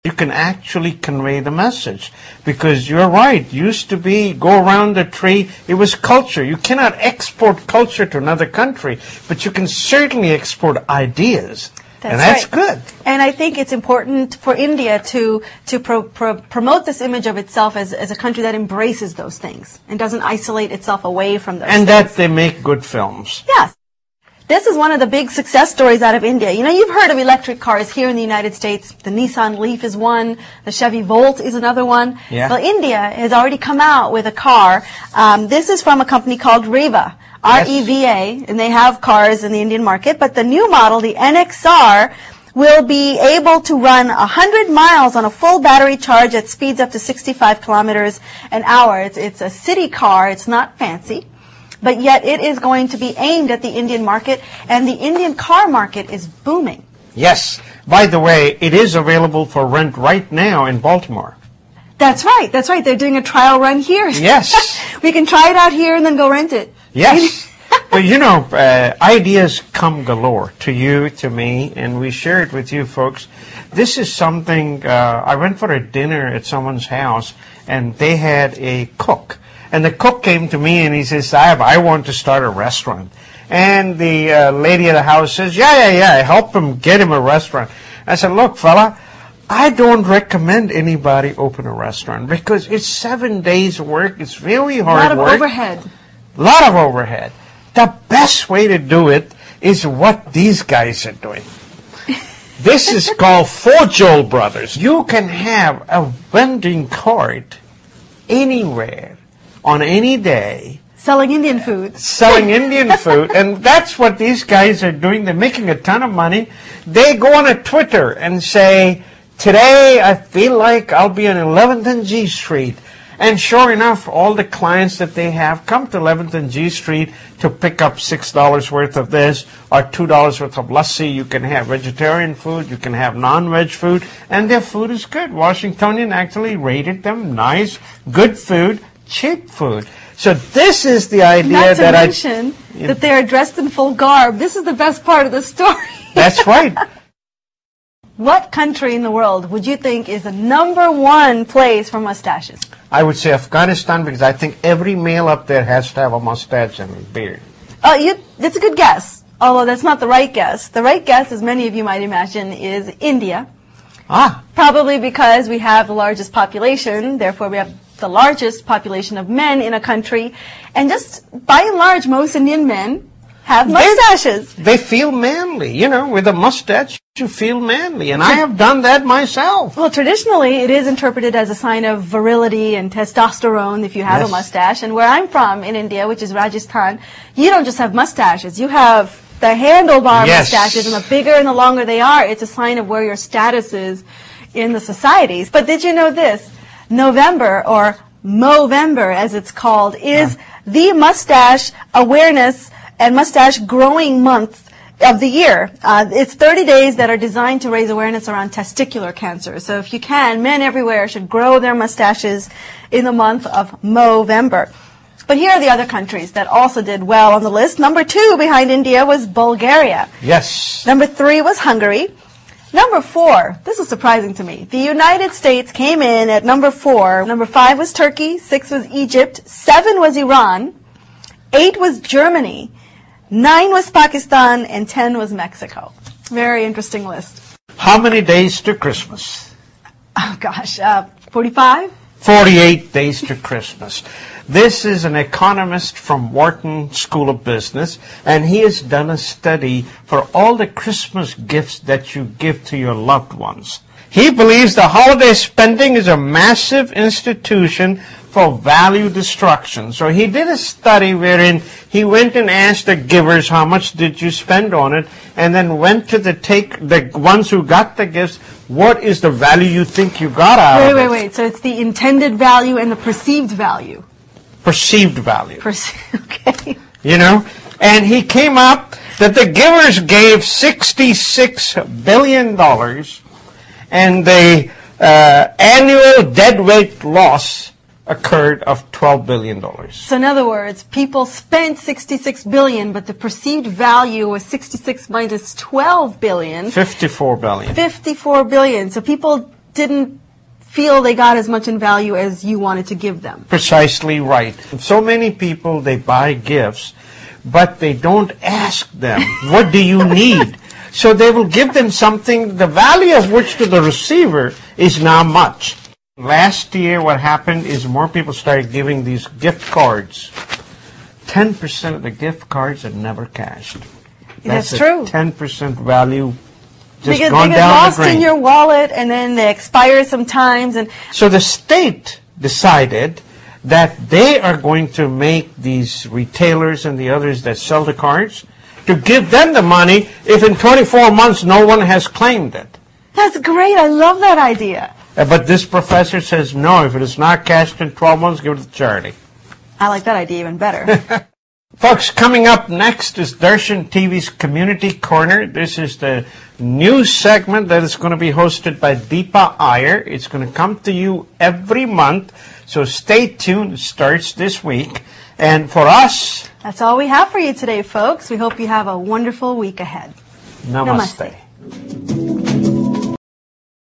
you can actually convey the message. Because you're right, used to be go around the tree, it was culture. You cannot export culture to another country, but you can certainly export ideas. That's good. And I think it's important for India to promote this image of itself as a country that embraces those things and doesn't isolate itself away from those things. And that they make good films. Yes. This is one of the big success stories out of India. You know, you've heard of electric cars here in the United States. The Nissan Leaf is one. The Chevy Volt is another one. Yeah. Well, India has already come out with a car. This is from a company called Reva. R-E-V-A, and they have cars in the Indian market. But the new model, the NXR, will be able to run 100 miles on a full battery charge at speeds up to 65 kilometers an hour. It's a city car. It's not fancy. But yet it is going to be aimed at the Indian market, and the Indian car market is booming. Yes. By the way, it is available for rent right now in Baltimore. That's right. That's right. They're doing a trial run here. Yes. We can try it out here and then go rent it. Yes. But you know, ideas come galore to you, to me, and we share it with you folks. This is something, I went for a dinner at someone's house, and they had a cook. And the cook came to me and he says, Saab, I want to start a restaurant. And the lady of the house says, yeah, help him, get him a restaurant. I said, look, fella, I don't recommend anybody open a restaurant because it's 7 days work. It's very hard work. A lot of overhead. A lot of overhead. The best way to do it is what these guys are doing. This is called Fojol Brothers. You can have a vending cart anywhere on any day. Selling Indian food. Selling Indian food. And that's what these guys are doing. They're making a ton of money. They go on a Twitter and say, today I feel like I'll be on 11th and G Street. And sure enough, all the clients that they have come to 11th and G Street to pick up $6 worth of this or $2 worth of lassi. You can have vegetarian food. You can have non-veg food. And their food is good. Washingtonian actually rated them nice, good food, cheap food. So this is the idea Not to that mention that they are dressed in full garb. This is the best part of the story. That's right. What country in the world would you think is the #1 place for mustaches? I would say Afghanistan because I think every male up there has to have a mustache and a beard. That's a good guess, although that's not the right guess. The right guess, as many of you might imagine, is India. Probably because we have the largest population, therefore we have the largest population of men in a country. And just by and large, most Indian men have mustaches. They feel manly. You know, with a mustache, you feel manly. And I have done that myself. Well, traditionally, it is interpreted as a sign of virility and testosterone if you have a mustache. And where I'm from in India, which is Rajasthan, you don't just have mustaches. You have the handlebar mustaches, and the bigger and the longer they are, it's a sign of where your status is in the societies. But did you know this? November, or Movember as it's called, is the mustache awareness and mustache growing month of the year. It's 30 days that are designed to raise awareness around testicular cancer. So if you can, men everywhere should grow their mustaches in the month of Movember. But here are the other countries that also did well on the list. #2 behind India was Bulgaria. Yes. #3 was Hungary. #4, this is surprising to me. The United States came in at #4. #5 was Turkey. 6 was Egypt. 7 was Iran. 8 was Germany. 9 was Pakistan. And 10 was Mexico. Very interesting list. How many days to Christmas? Oh, gosh, 45? 48 days to Christmas. This is an economist from Wharton School of Business, and he has done a study for all the Christmas gifts that you give to your loved ones. He believes the holiday spending is a massive institution for value destruction. So he did a study wherein he went and asked the givers how much did you spend on it, and then went to the ones who got the gifts, what is the value you think you got out of it? Wait. So it's the intended value and the perceived value. Perceived value. Okay. You know, and he came up that the givers gave $66 billion, and the annual deadweight loss occurred of $12 billion. So in other words, people spent $66 billion, but the perceived value was 66 minus $12 billion. $54 billion. $54 billion. So people didn't feel they got as much in value as you wanted to give them. Precisely right. So many people, they buy gifts, but they don't ask them, what do you need? So they will give them something, the value of which to the receiver is not much. Last year, what happened is more people started giving these gift cards. 10% of the gift cards are never cashed. That's true. 10% value just because gone they get down lost the drain. in your wallet, and then they expire sometimes. And so the state decided that they are going to make these retailers and the others that sell the cards to give them the money if in 24 months no one has claimed it. That's great. I love that idea. But this professor says, no, if it is not cashed in 12 months, give it to charity. I like that idea even better. Folks, coming up next is Darshan TV's Community Corner. This is the new segment that is going to be hosted by Deepa Iyer. It's going to come to you every month, so stay tuned. It starts this week. And for us... That's all we have for you today, folks. We hope you have a wonderful week ahead. Namaste.